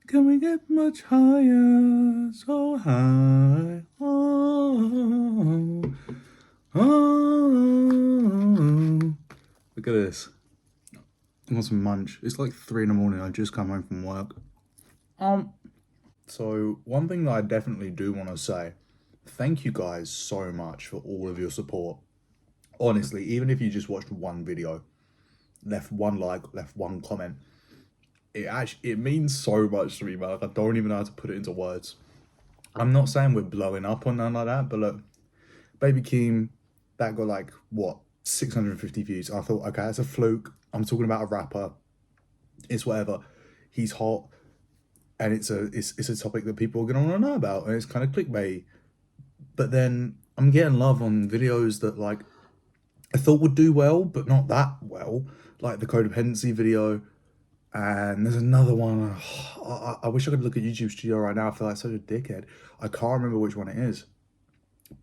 Can we get much higher? So high. Oh, oh. Look at this. I want some munch. It's like 3 in the morning. I just come home from work. So one thing that I definitely do want to say, thank you guys so much for all of your support. Honestly, even if you just watched one video, left one like, left one comment, it means so much to me, man. Like, I don't even know how to put it into words. I'm not saying we're blowing up or nothing like that, but look, Baby Keem, that got like what 650 views. I thought, okay, that's a fluke. I'm talking about a rapper. It's whatever. He's hot, and it's a topic that people are gonna want to know about, and it's kind of clickbait. But then I'm getting love on videos that like I thought would do well, but not that well, like the codependency video. And there's another one. I wish I could look at YouTube Studio right now. I feel like such a dickhead. I can't remember which one it is.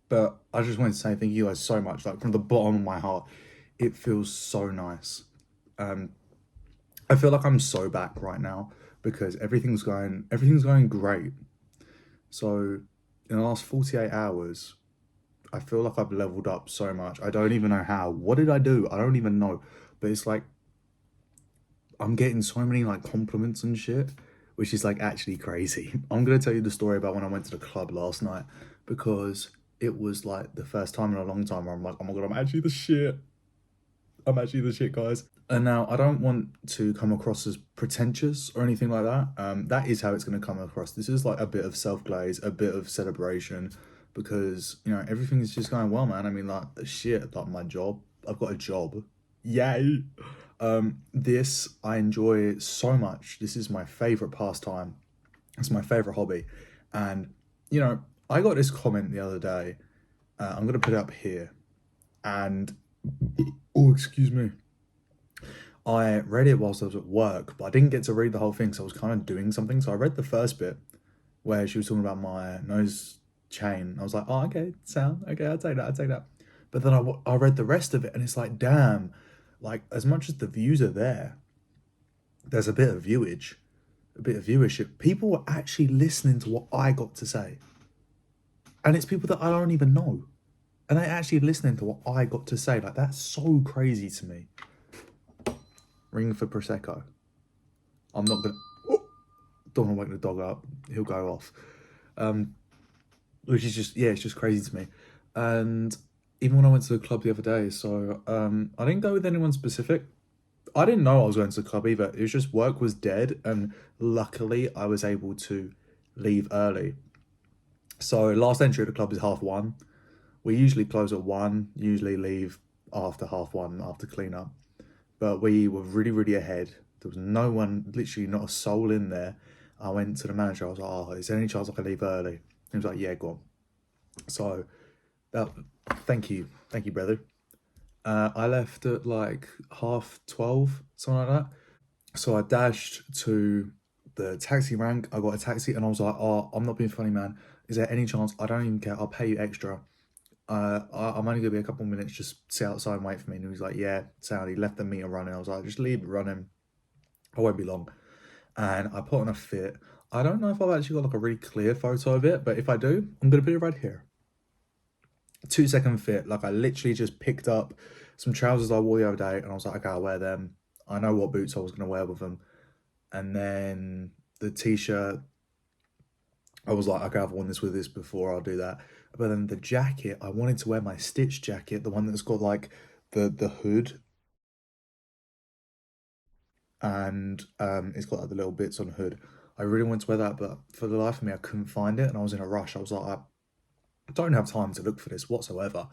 But I just wanted to say thank you guys so much. Like from the bottom of my heart, it feels so nice. I feel like I'm so back right now because everything's going great. So in the last 48 hours, I feel like I've leveled up so much. I don't even know how. What did I do? I don't even know. But it's like I'm getting so many like compliments and shit, which is like actually crazy. I'm gonna tell you the story about when I went to the club last night because it was like the first time in a long time where I'm like, oh my god, I'm actually the shit. I'm actually the shit, guys. And now I don't want to come across as pretentious or anything like that. That is how it's gonna come across. This is like a bit of self-glaze, a bit of celebration, because you know everything is just going well, man. I mean, like the shit, like my job. I've got a job. Yay. This I enjoy so much. This is my favorite pastime. It's my favorite hobby. And, you know, I got this comment the other day. I'm going to put it up here. And, oh, excuse me. I read it whilst I was at work, but I didn't get to read the whole thing. So I was kind of doing something. So I read the first bit where she was talking about my nose chain. I was like, oh, okay, sound. Okay, I'll take that. I'll take that. But then I read the rest of it and it's like, damn, like as much as the views are there, there's a bit of viewage, a bit of viewership. People were actually listening to what I got to say. And it's people that I don't even know. And they're actually listening to what I got to say. Like, that's so crazy to me. Ring for Prosecco. I'm not gonna, oh, don't want to wake the dog up. He'll go off. Which is just, yeah, it's just crazy to me. And even when I went to the club the other day, so I didn't go with anyone specific. I didn't know I was going to the club either. It was just work was dead, and luckily I was able to leave early. So last entry at the club is 1:30. We usually close at 1, usually leave after 1:30 after cleanup. But we were really, really ahead. There was no one, literally not a soul in there. I went to the manager. I was like, oh, is there any chance I can leave early? He was like, yeah, go on. So that, thank you, brother. I left at like 12:30, something like that. So I dashed to the taxi rank. I got a taxi and I was like, oh, I'm not being funny, man. Is there any chance? I don't even care. I'll pay you extra. I'm only gonna be a couple of minutes. Just sit outside and wait for me. And he was like, yeah, sound. He left the meter running. I was like, just leave it running. I won't be long. And I put on a fit. I don't know if I've actually got like a really clear photo of it, but if I do, I'm gonna put it right here. 2-second fit. Like I literally just picked up some trousers I wore the other day and I was like, okay, I'll wear them. I know what boots I was gonna wear with them. And then the t-shirt, I was like, okay, I've worn this with this before, I'll do that. But then the jacket, I wanted to wear my stitch jacket, the one that's got like the hood, and it's got like the little bits on the hood. I really wanted to wear that, but for the life of me, I couldn't find it, and I was in a rush. I was like, I don't have time to look for this whatsoever.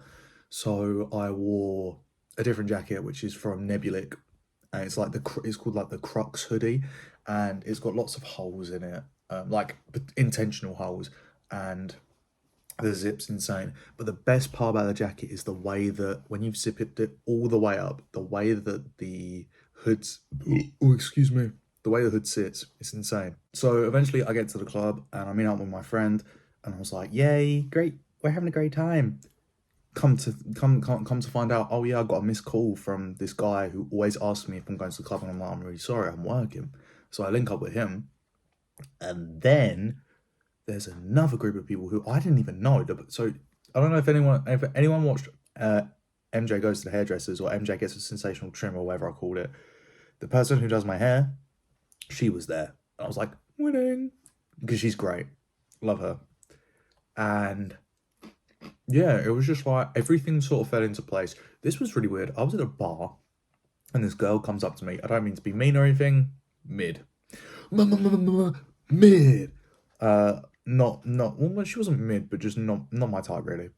So I wore a different jacket, which is from Nebulic, and it's called like the Crux hoodie, and it's got lots of holes in it, like intentional holes, and the zip's insane. But the best part about the jacket is the way that when you've zipped it all the way up, the way that the hood's, oh, excuse me, the way the hood sits, it's insane. So eventually I get to the club and I meet up with my friend and I was like, yay, great, we're having a great time. Come to find out, oh yeah, I got a missed call from this guy who always asks me if I'm going to the club, and I'm like, I'm really sorry, I'm working. So I link up with him And then there's another group of people who I didn't even know. So I don't know if anyone watched MJ Goes to the Hairdressers or MJ Gets a Sensational Trim or whatever I called it. The person who does my hair, she was there. I was like, winning. Because she's great. Love her. And yeah, it was just like everything sort of fell into place. This was really weird. I was at a bar and this girl comes up to me. I don't mean to be mean or anything. Mid. Mid. Not well, she wasn't mid, but just not my type really.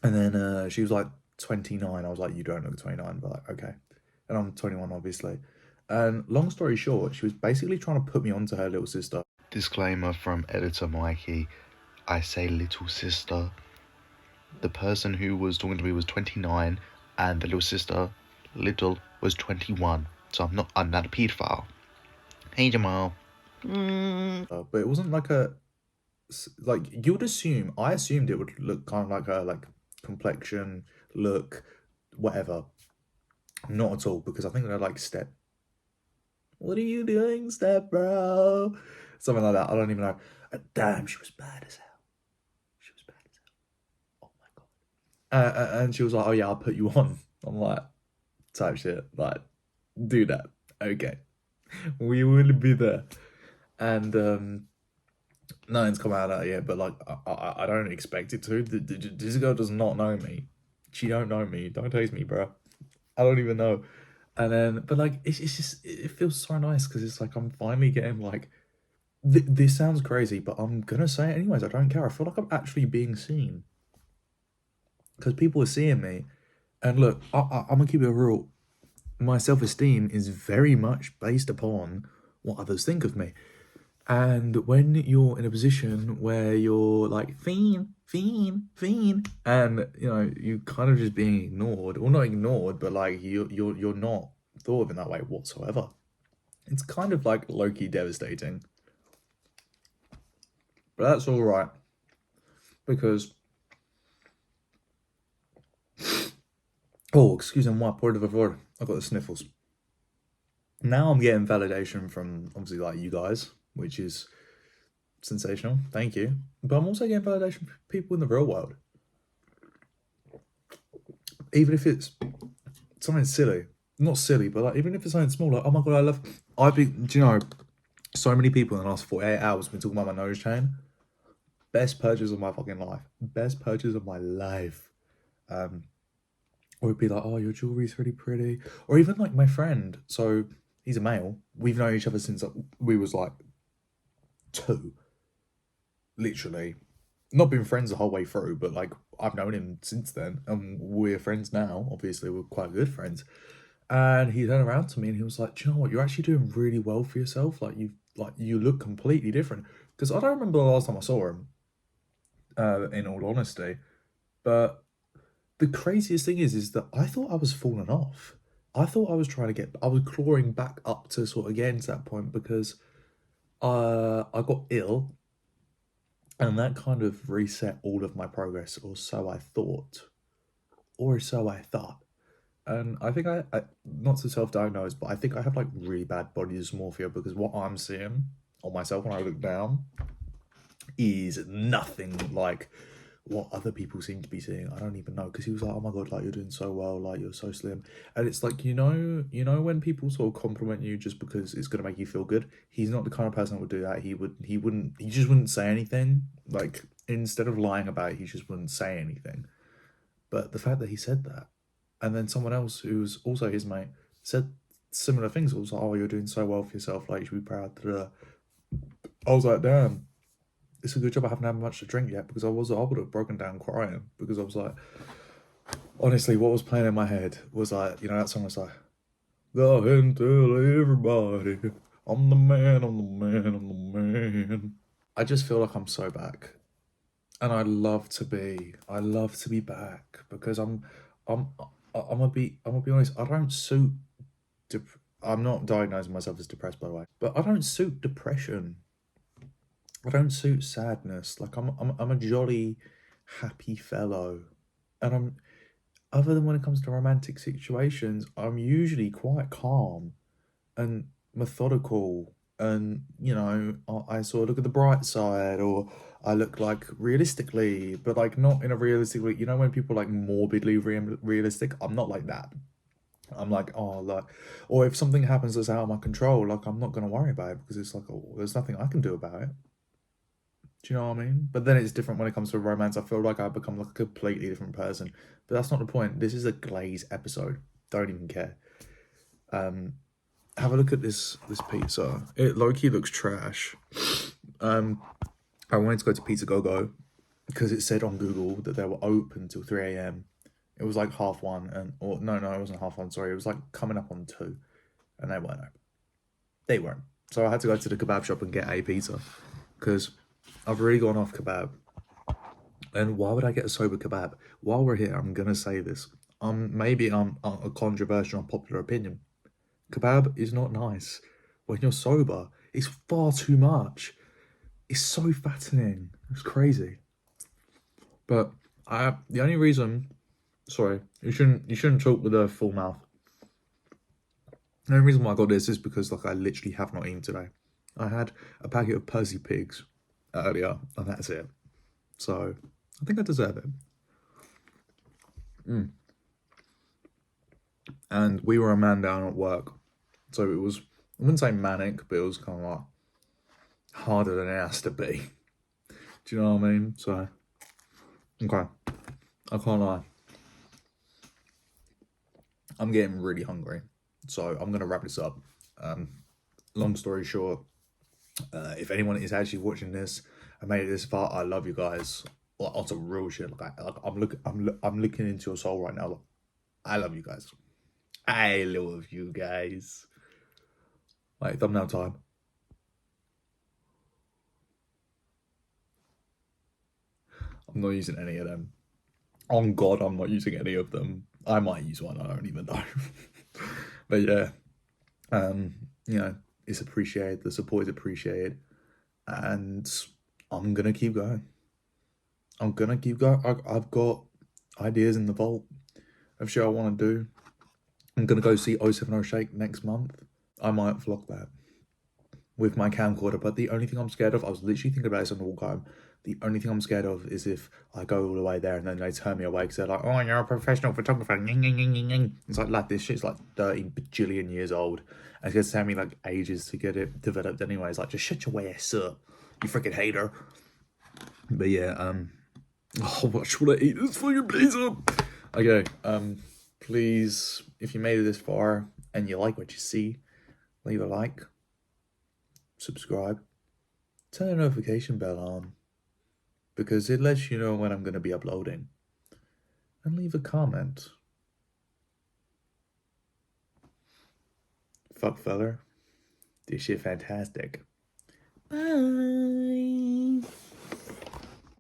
And then she was like 29. I was like, you don't look 29, but like, okay. And I'm 21, obviously. And long story short, she was basically trying to put me onto her little sister. Disclaimer from editor Mikey. I say little sister. The person who was talking to me was 29, and the little sister, little, was 21. So I'm not a pedophile. Hey Jamal. But it wasn't like you would assume. I assumed it would look kind of like her, like complexion, look, whatever. Not at all, because I think they're like step. What are you doing, step bro? Something like that. I don't even know. Damn, she was bad as hell. She was bad as hell. Oh my god. And she was like, "Oh yeah, I'll put you on." I'm like, type shit. Like, do that. Okay, we will be there. And nothing's come out of that yet. But like, I don't expect it to. This girl does not know me. She don't know me. Don't taste me, bro. I don't even know. And then, but like, it's just, it feels so nice because it's like I'm finally getting like, this sounds crazy, but I'm gonna say it anyways. I don't care. I feel like I'm actually being seen because people are seeing me. And look, I'm gonna keep it real. My self-esteem is very much based upon what others think of me. And when you're in a position where you're like fiend, and you know you kind of just being ignored, or not ignored, but like you're not thought of in that way whatsoever. It's kind of like low-key devastating. But that's all right because excuse me, my part of the I got the sniffles. Now I'm getting validation from obviously like you guys, which is sensational. Thank you. But I'm also getting validation from people in the real world. Even if it's something silly, not silly, but like even if it's something small, like oh my god, do you know, so many people in the last 48 hours have been talking about my nose chain. Best purchase of my fucking life. Best purchase of my life. Or it'd be like, oh, your jewelry's really pretty. Or even like my friend, so he's a male. We've known each other since we was like 2. Literally. Not been friends the whole way through, but like I've known him since then, and we're friends now. Obviously, we're quite good friends. And he turned around to me and he was like, "Do you know what? You're actually doing really well for yourself. You look completely different." Because I don't remember the last time I saw him. In all honesty, but the craziest thing is that I thought I was falling off. I thought I was I was clawing back up to sort of getting to that point because I got ill and that kind of reset all of my progress, or so I thought, or so I thought. And I think I not to self-diagnose, but I think I have like really bad body dysmorphia because what I'm seeing on myself when I look down is nothing like what other people seem to be seeing. I don't even know, because he was like, "Oh my god, like you're doing so well, like you're so slim," and it's like when people sort of compliment you just because it's gonna make you feel good. He's not the kind of person that would do that. He just wouldn't say anything. Like instead of lying about it, he just wouldn't say anything. But the fact that he said that, and then someone else who was also his mate said similar things. It was like, "Oh, you're doing so well for yourself. Like you should be proud." I was like, "Damn." It's a good job I haven't had much to drink yet because I would have broken down crying because I was like, honestly, what was playing in my head was like, that song was like, go ahead and tell everybody I'm the man, I'm the man, I'm the man. I just feel like I'm so back, and I love to be back because I'm gonna be honest. I don't suit. I'm not diagnosing myself as depressed, by the way, but I don't suit depression. I don't suit sadness. Like I'm a jolly, happy fellow, and other than when it comes to romantic situations, I'm usually quite calm and methodical and you know, I sort of look at the bright side, or I look like realistically, but like not in a realistic way. You know, when people like morbidly realistic, I'm not like that. I'm like, oh, like, or if something happens that's out of my control, like I'm not gonna worry about it because it's like, oh, there's nothing I can do about it. Do you know what I mean? But then it's different when it comes to romance. I feel like I've become like a completely different person. But that's not the point. This is a Glaze episode. Don't even care. Have a look at this pizza. It low-key looks trash. I wanted to go to Pizza Go Go because it said on Google that they were open till 3 a.m. It was like 1:30, and or no, it wasn't 1:30. Sorry, it was like coming up on 2, and they weren't open. They weren't. So I had to go to the kebab shop and get a pizza because I've already gone off kebab. And why would I get a sober kebab? While we're here, I'm gonna say this. Maybe I'm a controversial and popular opinion. Kebab is not nice when you're sober. It's far too much. It's so fattening. It's crazy. But the only reason, sorry, you shouldn't talk with a full mouth. The only reason why I got this is because like I literally have not eaten today. I had a packet of Percy Pigs earlier, and that's it. So I think I deserve it. And we were a man down at work, so it was, I wouldn't say manic, but it was kind of like harder than it has to be. Do you know what I mean? So, okay, I can't lie. I'm getting really hungry, so I'm gonna wrap this up. Long story short, if anyone is actually watching this and made it this far, I love you guys. Like, on some real shit. Like I'm looking into your soul right now. Like, I love you guys. I love you guys. Like, thumbnail time. I'm not using any of them. On God, I'm not using any of them. I might use one. I don't even know. But yeah, you know, it's appreciated. The support is appreciated, and I'm gonna keep going. I'm gonna keep going. I've got ideas in the vault of shit I want to do. I'm gonna go see 070 Shake next month. I might vlog that with my camcorder, but the only thing I'm scared of, I was literally thinking about this on the walk home. The only thing I'm scared of is if I go all the way there and then they turn me away because they're like, oh, you're a professional photographer. It's like, lad, this shit's like 30 bajillion years old. And it's going to take me like ages to get it developed anyway. It's like, just shut your ass up, you freaking hater. But yeah, oh, what should I eat this fucking pizza? Okay, please, if you made it this far and you like what you see, leave a like, subscribe, turn the notification bell on, because it lets you know when I'm going to be uploading. And leave a comment. Fuck feller. This shit fantastic. Bye.